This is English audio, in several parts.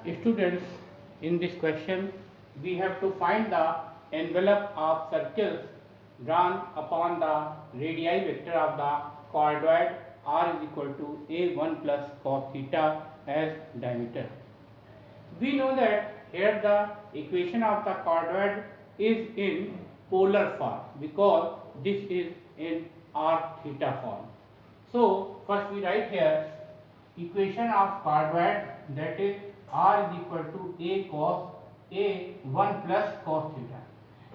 Students, in this question we have to find the envelope of circles drawn upon the radii vector of the chordoid r is equal to a1 plus cos theta as diameter. We know that here the equation of the chordoid is in polar form because this is in r theta form. So first we write here equation of chordoid, that is r is equal to a cos a 1 plus cos theta,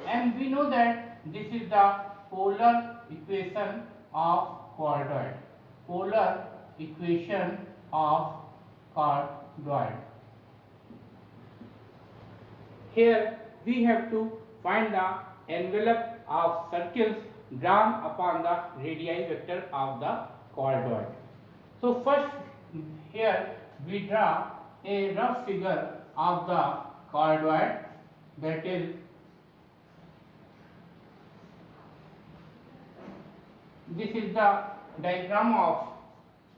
and we know that this is the polar equation of chordoid. Polar equation of chordoid. Here we have to find the envelope of circles drawn upon the radii vector of the chordoid. So first here we draw a rough figure of the chordoid, that is this is the diagram of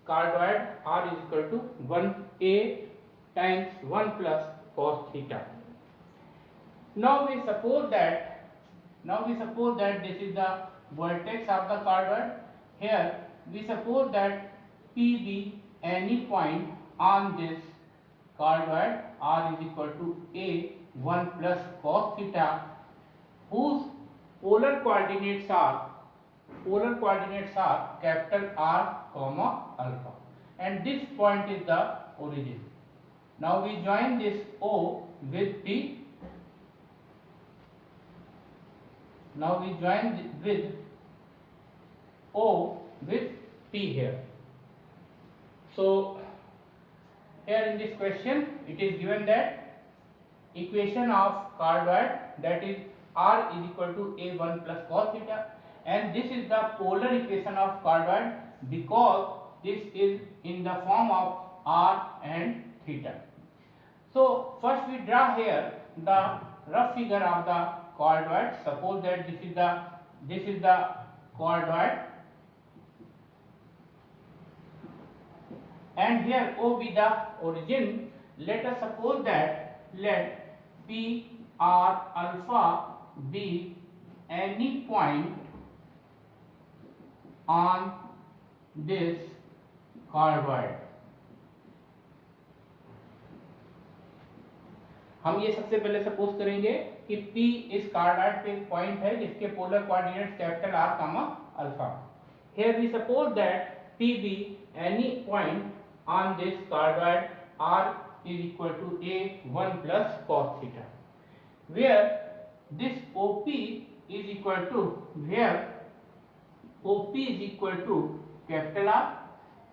chordoid r is equal to 1a times 1 plus cos theta. Now we suppose that this is the vertex of the chordoid. Here we suppose that P be any point on this chordoid r is equal to a 1 plus cos theta, whose polar coordinates are capital R comma alpha, and this point is the origin. Now we join this O with P. Now we join with O with P here. So here in this question it is given that equation of chordoid, that is r is equal to a1 plus cos theta, and this is the polar equation of chordoid because this is in the form of r and theta. So first we draw here the rough figure of the chordoid. Suppose that this is the chordoid, and here O be the origin. Let us suppose that let P R alpha be any point on this chordoid. हम ये सबसे पहले suppose करेंगे कि P इस कार्डॉइड पे एक point है जिसके polar coordinates capital R comma alpha. Here we suppose that P be any point on this chordoid R is equal to a1 plus cos theta, where this OP is equal to capital R,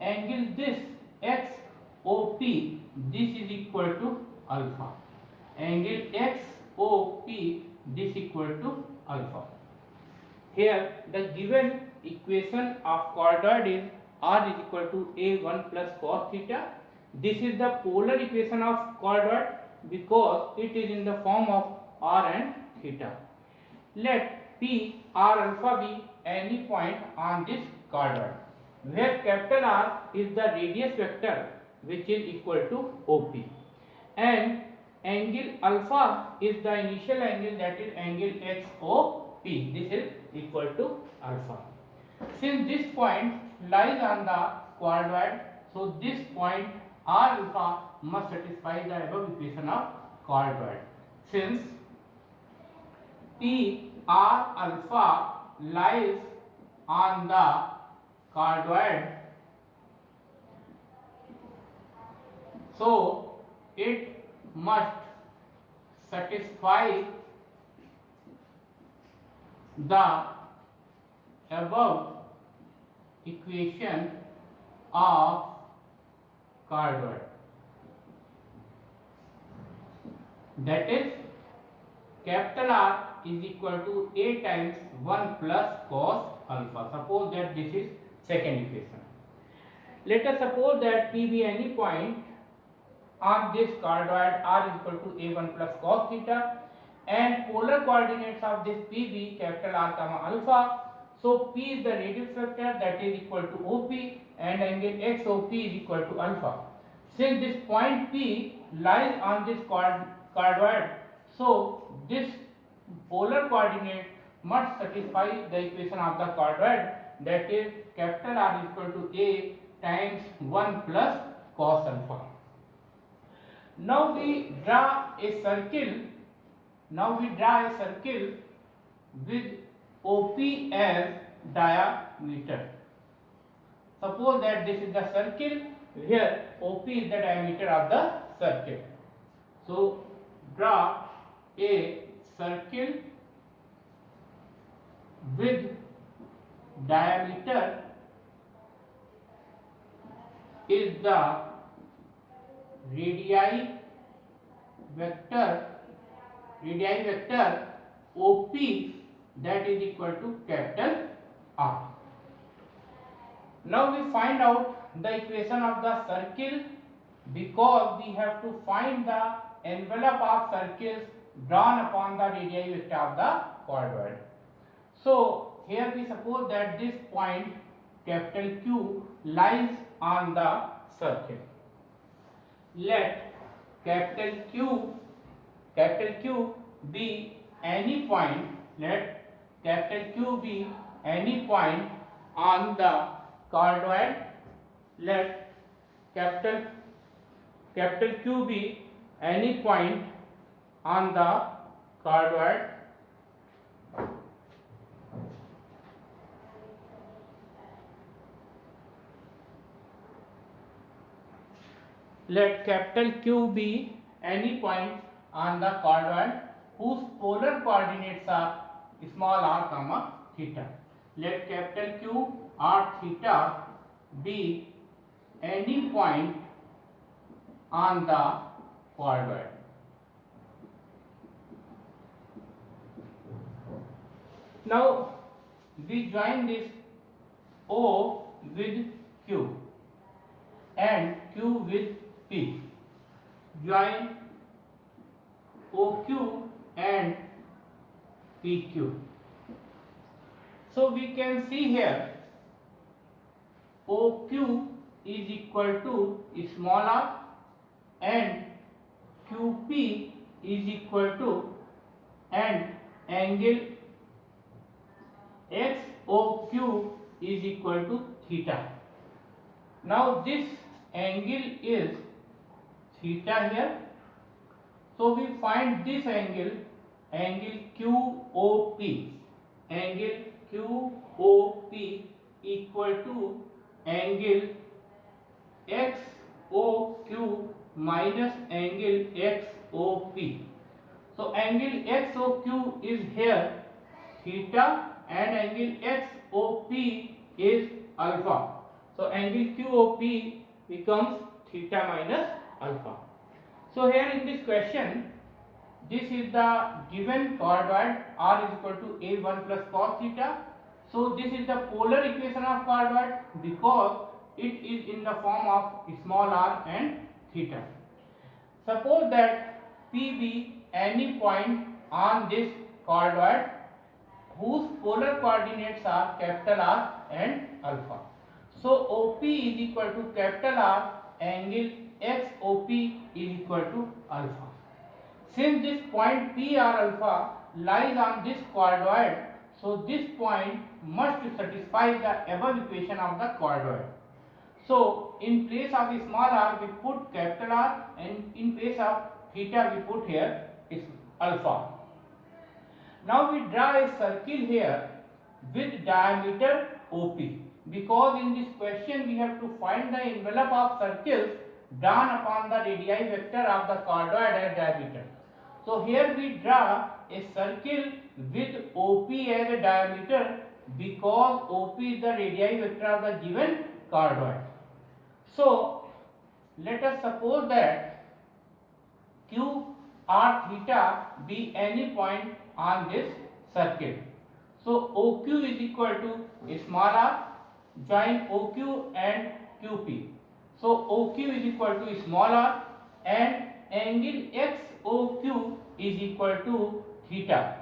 angle this XOP, this is equal to alpha, angle XOP this equal to alpha. Here the given equation of chordoid is r is equal to a1 plus cos theta. This is the polar equation of chordoid because it is in the form of r and theta. Let P r alpha be any point on this chordoid, where capital R is the radius vector which is equal to OP, and angle alpha is the initial angle, that is angle XOP, this is equal to alpha. Since this point lies on the chordoid, so this point R alpha must satisfy the above equation of chordoid. Since P R alpha lies on the chordoid, so it must satisfy the above equation of chordoid, that is capital R is equal to a times 1 plus cos alpha. Suppose that this is second equation. Let us suppose that P be any point on this chordoid r is equal to a1 plus cos theta, and polar coordinates of this P be capital R comma alpha. So P is the radius vector, that is equal to OP, and angle XOP is equal to alpha. Since this point P lies on this cardioid. So this polar coordinate must satisfy the equation of the cardioid, that is capital R is equal to A times 1 plus cos alpha. Now we draw a circle. With OP as diameter. Suppose that this is the circle, here OP is the diameter of the circle. So draw a circle with diameter is the radii vector OP, that is equal to capital R. Now we find out the equation of the circle, because we have to find the envelope of circles drawn upon the radii vector of the cardioid. So here we suppose that this point capital Q lies on the circle. Let capital Q be any point. Let capital Q be any point on the cardioid. Let capital Q be any point on the cardioid. Let capital Q be any point on the cardioid whose polar coordinates are small r comma theta. Let capital Q r theta be any point on the cardioid. Now we join this O with Q and Q with P. Join OQ and PQ. So we can see here OQ is equal to small r and QP is equal to, and angle XOQ is equal to theta. Now this angle is theta here. So we find this angle QOP. Angle QOP equal to angle XOQ minus angle XOP. So angle XOQ is here theta and angle XOP is alpha. So angle QOP becomes theta minus alpha. So here in this question, this is the given cardioid R is equal to A1 plus cos theta. So this is the polar equation of cardioid because it is in the form of small r and theta. Suppose that P be any point on this cardioid whose polar coordinates are capital R and alpha. So OP is equal to capital R, angle XOP is equal to alpha. Since this point P or alpha lies on this cardioid, so this point must satisfy the above equation of the cardioid. So in place of small r we put capital R and in place of theta we put here is alpha. Now we draw a circle here with diameter OP, because in this question we have to find the envelope of circles drawn upon the radii vector of the cardioid as diameter. So here we draw a circle with OP as a diameter because OP is the radii vector of the given cardioid. So let us suppose that Q r theta be any point on this circle. So OQ is equal to small r, join OQ and QP. So OQ is equal to small r and angle XOQ is equal to theta.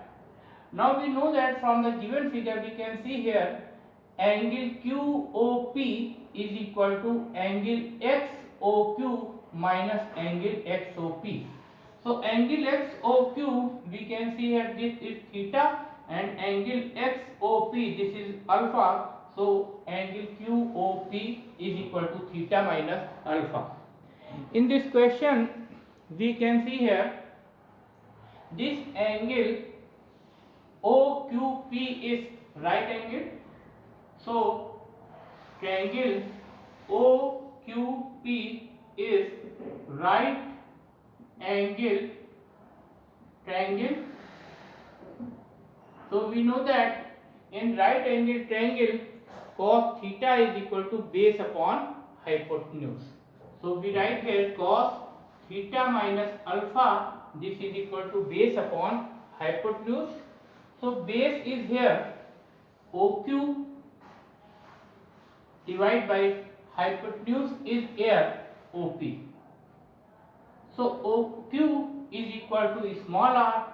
Now we know that from the given figure we can see here angle QOP is equal to angle XOQ minus angle XOP. So angle XOQ, we can see here this is theta, and angle XOP, this is alpha. So angle QOP is equal to theta minus alpha. In this question, we can see here this angle OQP is right angle. So triangle OQP is right angle triangle. So we know that in right angle triangle, cos theta is equal to base upon hypotenuse. So we write here cos theta minus alpha, this is equal to base upon hypotenuse. So base is here OQ divided by hypotenuse is here OP. So OQ is equal to small r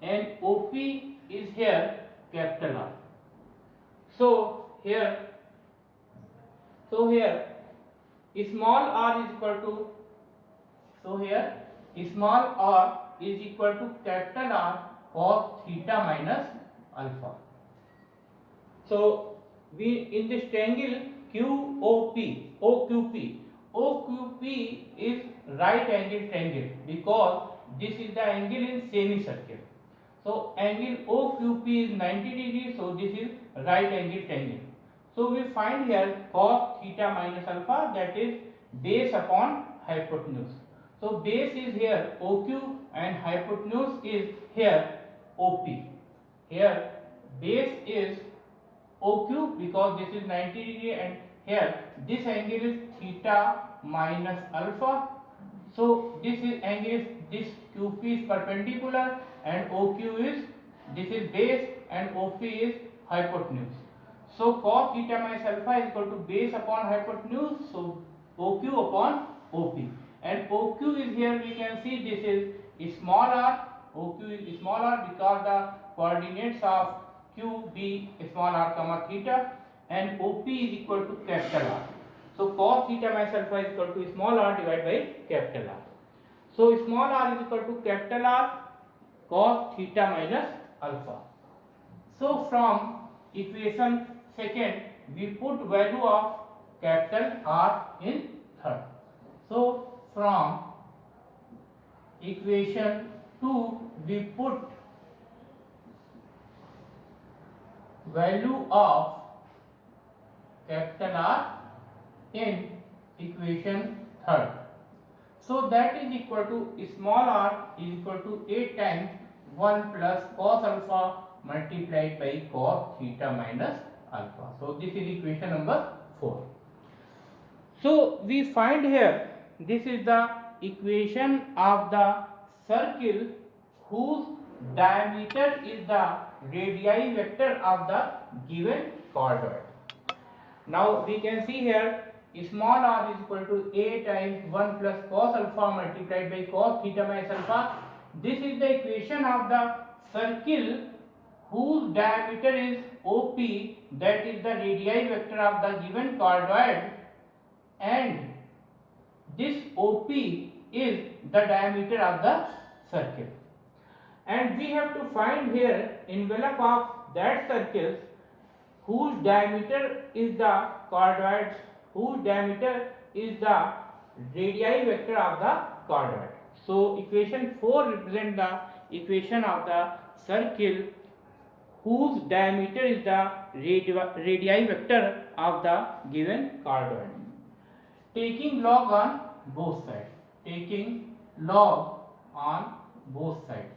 and OP is here capital R. So here small r is equal to, small r is equal to capital R cos theta minus alpha. So we in this triangle OQP is right angle triangle because this is the angle in semicircle. So angle OQP is 90 degrees, so this is right angle triangle. So we find here cos theta minus alpha, that is base upon hypotenuse. So base is here OQ and hypotenuse is here OP. Here base is OQ because this is 90 degree and here this angle is theta minus alpha. So this is angle is, this QP is perpendicular and OQ is, this is base and OP is hypotenuse. So cos theta minus alpha is equal to base upon hypotenuse, so OQ upon OP. And OQ is here, we can see this is small r, OQ is small r because the coordinates of QB small r comma theta, and OP is equal to capital R. So cos theta minus alpha is equal to small r divided by capital R. So small r is equal to capital R cos theta minus alpha. So from equation second, we put value of capital R in third. So from equation 2, we put value of capital R in equation third. So that is equal to small r is equal to 8 times 1 plus cos alpha multiplied by cos theta minus alpha. So this is equation number 4. So we find here, this is the equation of the circle whose diameter is the radii vector of the given chordoid. Now we can see here small r is equal to a times 1 plus cos alpha multiplied by cos theta minus alpha. This is the equation of the circle whose diameter is OP, that is the radii vector of the given chordoid, and this OP is the diameter of the circle. And we have to find here envelope of that circle whose diameter is the chordoid, whose diameter is the radii vector of the chordoid. So equation 4 represents the equation of the circle whose diameter is the radii vector of the given chordoid. Taking log on both sides. Taking log on both sides.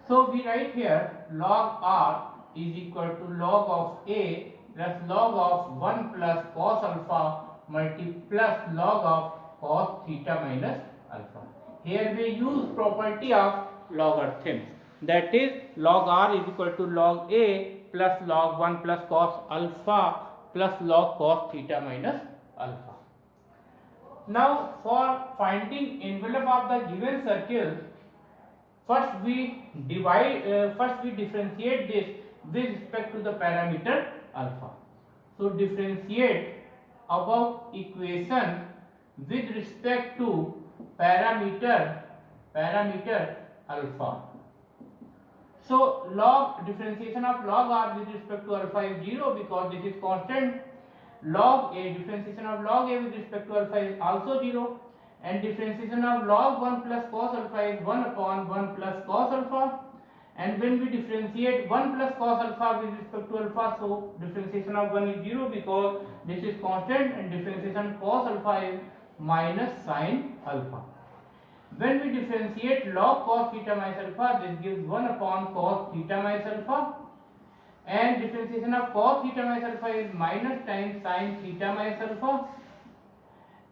So we write here log r is equal to log of a plus log of 1 plus cos alpha plus log of cos theta minus alpha. Here we use property of logarithms, that is log r is equal to log a plus log 1 plus cos alpha plus log cos theta minus alpha. Now for finding envelope of the given circle, first we differentiate this with respect to the parameter alpha. So differentiate above equation with respect to parameter alpha. So log differentiation of log r with respect to alpha is 0 because this is constant. Log a differentiation of log a with respect to alpha is also 0, and differentiation of log 1 plus cos alpha is 1 upon 1 plus cos alpha. And when we differentiate 1 plus cos alpha with respect to alpha, so differentiation of 1 is 0 because this is constant, and differentiation cos alpha is minus sin alpha. When we differentiate log cos theta minus alpha, this gives 1 upon cos theta minus alpha, and differentiation of cos theta minus alpha is minus times sin theta minus alpha.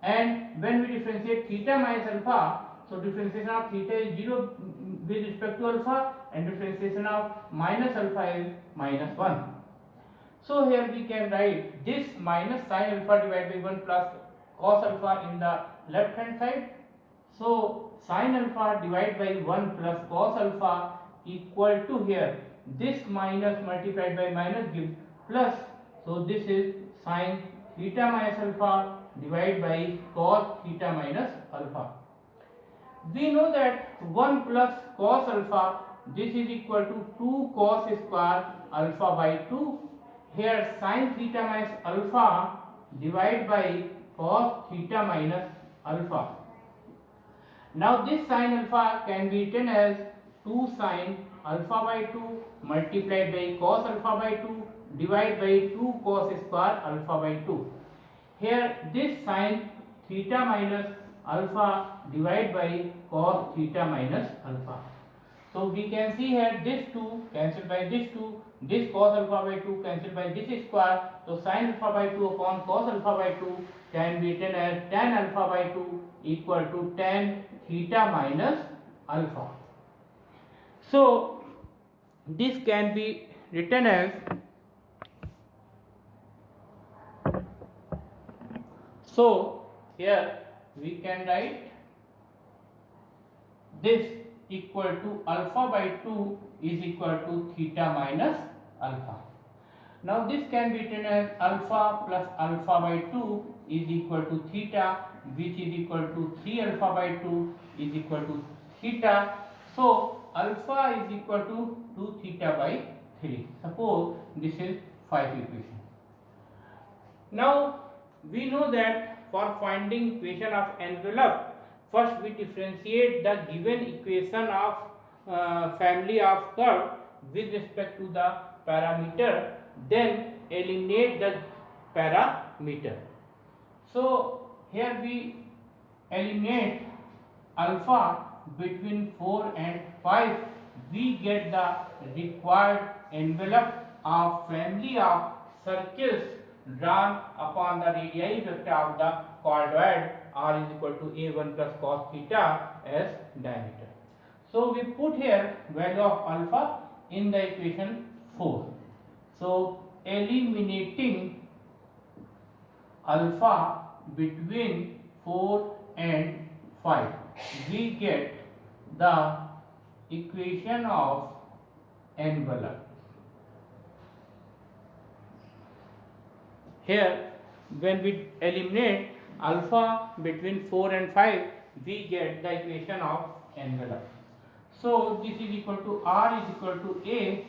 And when we differentiate theta minus alpha, so differentiation of theta is 0 with respect to alpha, and differentiation of minus alpha is minus 1. So here we can write this minus sin alpha divided by 1 plus cos alpha in the left hand side. So sin alpha divided by 1 plus cos alpha equal to here this minus multiplied by minus gives plus. So this is sin theta minus alpha divided by cos theta minus alpha. We know that 1 plus cos alpha, this is equal to 2 cos square alpha by 2. Here sin theta minus alpha divided by cos theta minus alpha. Now this sin alpha can be written as 2 sin alpha by 2 multiplied by cos alpha by 2 divided by 2 cos square alpha by 2. Here this sin theta minus alpha divided by cos theta minus alpha. So we can see here this 2 cancelled by this 2, this cos alpha by 2 cancelled by this square. So sin alpha by 2 upon cos alpha by 2 can be written as tan alpha by 2 equal to tan theta minus alpha. So this can be written as, so here we can write this equal to alpha by 2 is equal to theta minus alpha. Now this can be written as alpha plus alpha by 2 is equal to theta, which is equal to 3 alpha by 2 is equal to theta. So alpha is equal to 2 theta by 3. Suppose this is 5 equation. Now we know that for finding equation of envelope, first we differentiate the given equation of family of curve with respect to the parameter, then eliminate the parameter. So here we eliminate alpha between 4 and 5, we get the required envelope of family of circles drawn upon the radii vector of the chordoid r is equal to a1 plus cos theta as diameter. So we put here value of alpha in the equation 4. So eliminating alpha between 4 and 5, we get the equation of envelope. Here when we eliminate alpha between 4 and 5, we get the equation of envelope. So this is equal to r is equal to a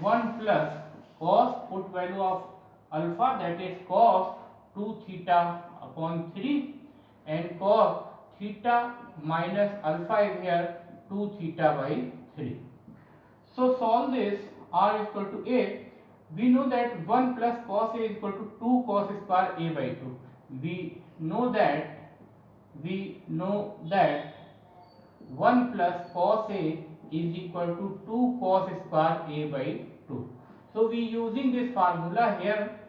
1 plus cos, put value of alpha, that is cos 2 theta upon 3, and cos theta minus alpha is here 2 theta by 3. So solve this, r is equal to a. We know that 1 plus cos a is equal to 2 cos square a by 2. We know that 1 plus cos a is equal to 2 cos square a by 2. So we using this formula here,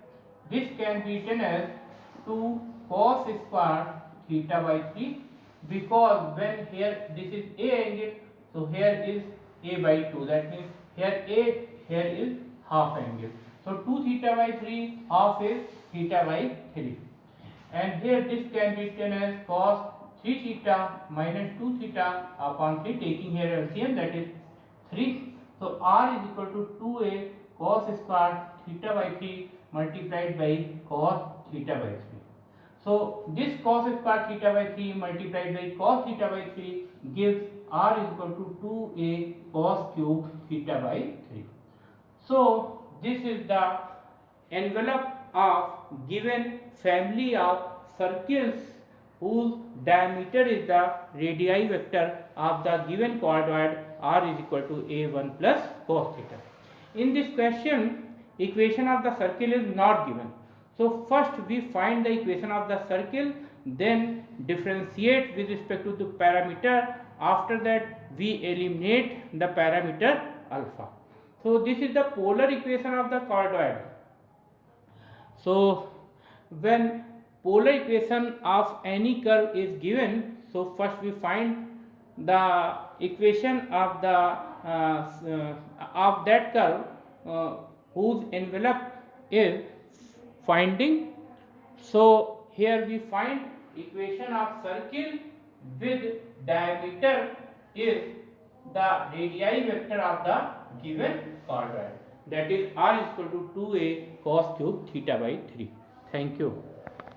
this can be written as 2 cos square theta by 3, because when here this is a angle, so here is a by 2, that means here a, here is half angle. So 2 theta by 3, half is theta by 3. And here this can be written as cos 3 theta minus 2 theta upon 3, taking here LCM, that is 3. So r is equal to 2a cos square theta by 3 multiplied by cos theta by 3. So this cos square theta by 3 multiplied by cos theta by 3 gives r is equal to 2a cos cube theta by 3. So this is the envelope of given family of circles whose diameter is the radii vector of the given choroid r is equal to a1 plus cos theta. In this question, equation of the circle is not given. So first we find the equation of the circle, then differentiate with respect to the parameter. After that we eliminate the parameter alpha. So this is the polar equation of the choroid. So when polar equation of any curve is given, so first we find the equation of the of that curve whose envelope is finding. So here we find equation of circle with diameter is the radii vector of the given choroid, that is r is equal to 2a cos cube theta by 3. Thank you.